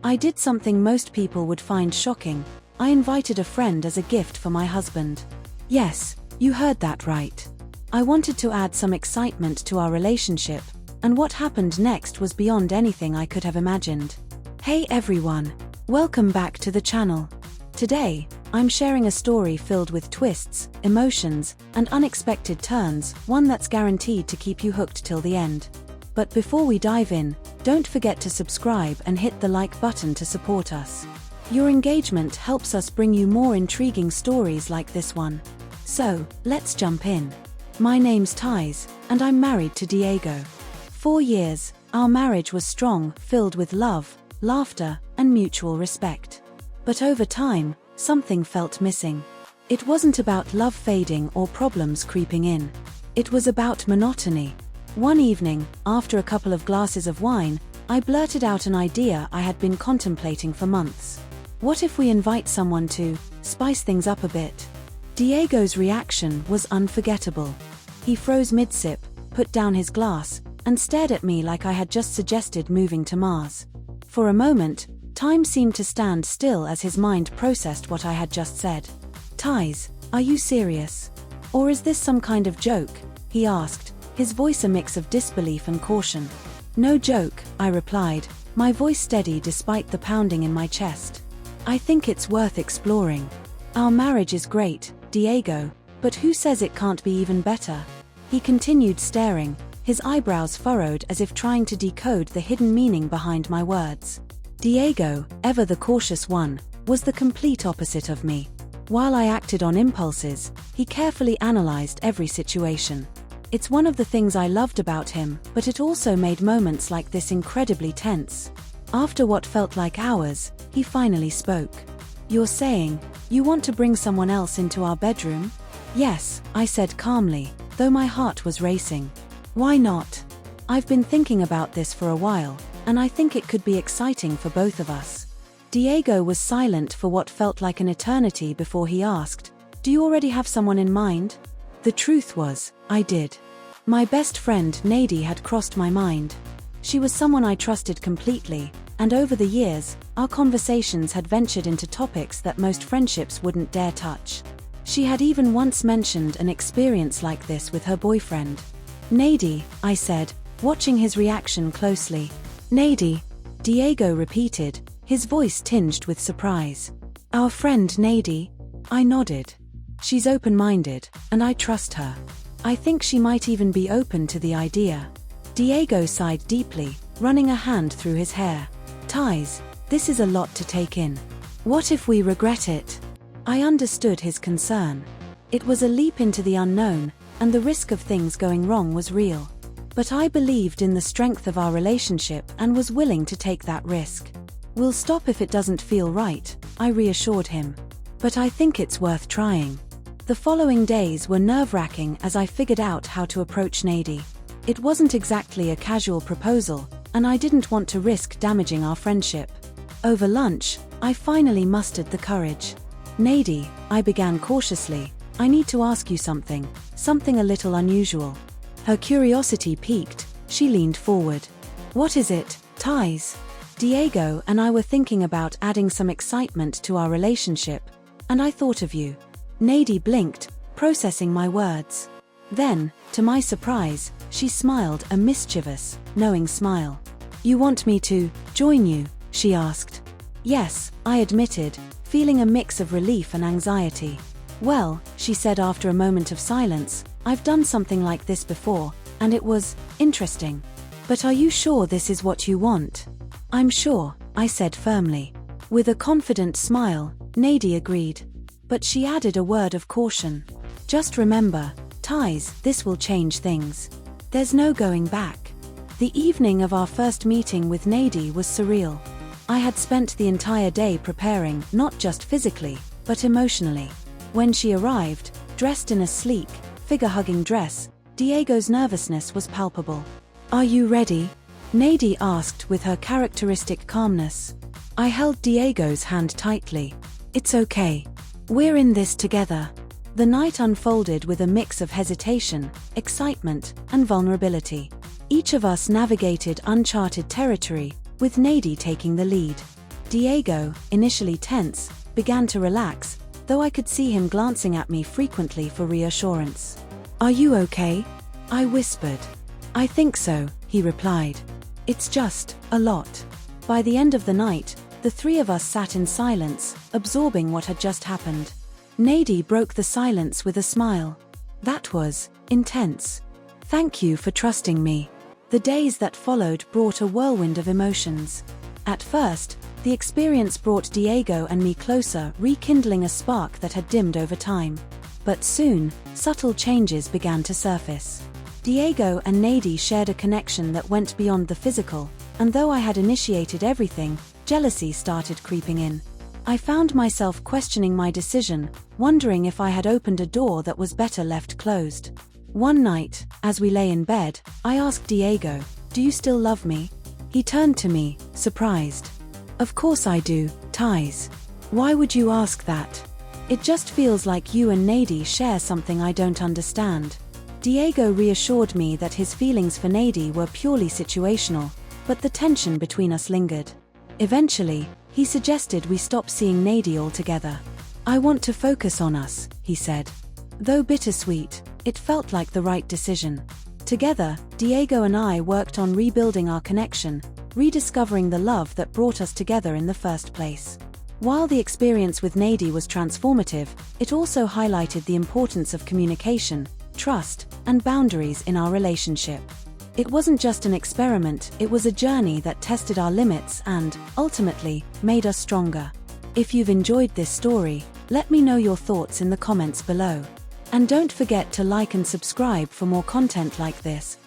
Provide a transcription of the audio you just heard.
I did something most people would find shocking. I invited a friend as a gift for my husband. Yes, you heard that right. I wanted to add some excitement to our relationship, and what happened next was beyond anything I could have imagined. Hey everyone, welcome back to the channel. Today, I'm sharing a story filled with twists, emotions, and unexpected turns, one that's guaranteed to keep you hooked till the end. But before we dive in, don't forget to subscribe and hit the like button to support us. Your engagement helps us bring you more intriguing stories like this one. So, let's jump in. My name's Thais, and I'm married to Diego. 4 years, our marriage was strong, filled with love, laughter, and mutual respect. But over time, something felt missing. It wasn't about love fading or problems creeping in. It was about monotony. One evening, after a couple of glasses of wine, I blurted out an idea I had been contemplating for months. What if we invite someone to spice things up a bit? Diego's reaction was unforgettable. He froze mid-sip, put down his glass, and stared at me like I had just suggested moving to Mars. For a moment, time seemed to stand still as his mind processed what I had just said. "Thais, are you serious? Or is this some kind of joke?" he asked, his voice a mix of disbelief and caution. "No joke," I replied, my voice steady despite the pounding in my chest. "I think it's worth exploring. Our marriage is great, Diego, but who says it can't be even better?" He continued staring, his eyebrows furrowed as if trying to decode the hidden meaning behind my words. Diego, ever the cautious one, was the complete opposite of me. While I acted on impulses, he carefully analyzed every situation. It's one of the things I loved about him, but it also made moments like this incredibly tense. After what felt like hours, he finally spoke. "You're saying, you want to bring someone else into our bedroom?" "Yes," I said calmly, though my heart was racing. "Why not? I've been thinking about this for a while, and I think it could be exciting for both of us." Diego was silent for what felt like an eternity before he asked, "Do you already have someone in mind?" The truth was, I did. My best friend Nady had crossed my mind. She was someone I trusted completely, and over the years, our conversations had ventured into topics that most friendships wouldn't dare touch. She had even once mentioned an experience like this with her boyfriend. "Nady," I said, watching his reaction closely. "Nady," Diego repeated, his voice tinged with surprise. "Our friend Nady?" I nodded. "She's open-minded, and I trust her. I think she might even be open to the idea." Diego sighed deeply, running a hand through his hair. "Thais, this is a lot to take in. What if we regret it?" I understood his concern. It was a leap into the unknown, and the risk of things going wrong was real. But I believed in the strength of our relationship and was willing to take that risk. "We'll stop if it doesn't feel right," I reassured him. "But I think it's worth trying." The following days were nerve-wracking as I figured out how to approach Nady. It wasn't exactly a casual proposal, and I didn't want to risk damaging our friendship. Over lunch, I finally mustered the courage. "Nady," I began cautiously, "I need to ask you something a little unusual." Her curiosity piqued, she leaned forward. "What is it, Thais?" Diego and I were thinking about adding some excitement to our relationship, and I thought of you. Nady blinked, processing my words. Then, to my surprise, she smiled a mischievous, knowing smile. "You want me to join you?" she asked. "Yes," I admitted, feeling a mix of relief and anxiety. "Well," she said after a moment of silence, "I've done something like this before, and it was interesting. But are you sure this is what you want?" "I'm sure," I said firmly. With a confident smile, Nady agreed. But she added a word of caution. "Just remember, Thais, this will change things. There's no going back." The evening of our first meeting with Nady was surreal. I had spent the entire day preparing, not just physically, but emotionally. When she arrived, dressed in a sleek, figure-hugging dress, Diego's nervousness was palpable. "Are you ready?" Nady asked with her characteristic calmness. I held Diego's hand tightly. "It's okay. We're in this together." The night unfolded with a mix of hesitation, excitement, and vulnerability. Each of us navigated uncharted territory, with Nady taking the lead. Diego, initially tense, began to relax, though I could see him glancing at me frequently for reassurance. "Are you okay?" I whispered. "I think so," he replied. "It's just a lot." By the end of the night, the three of us sat in silence, absorbing what had just happened. Nady broke the silence with a smile. "That was intense. Thank you for trusting me." The days that followed brought a whirlwind of emotions. At first, the experience brought Diego and me closer, rekindling a spark that had dimmed over time. But soon, subtle changes began to surface. Diego and Nady shared a connection that went beyond the physical, and though I had initiated everything, jealousy started creeping in. I found myself questioning my decision, wondering if I had opened a door that was better left closed. One night, as we lay in bed, I asked Diego, "Do you still love me?" He turned to me, surprised. "Of course I do, Thais. Why would you ask that? It just feels like you and Nady share something I don't understand." Diego reassured me that his feelings for Nady were purely situational, but the tension between us lingered. Eventually, he suggested we stop seeing Nady altogether. "I want to focus on us," he said. Though bittersweet, it felt like the right decision. Together, Diego and I worked on rebuilding our connection, rediscovering the love that brought us together in the first place. While the experience with Nady was transformative, it also highlighted the importance of communication, trust, and boundaries in our relationship. It wasn't just an experiment, it was a journey that tested our limits and, ultimately, made us stronger. If you've enjoyed this story, let me know your thoughts in the comments below. And don't forget to like and subscribe for more content like this.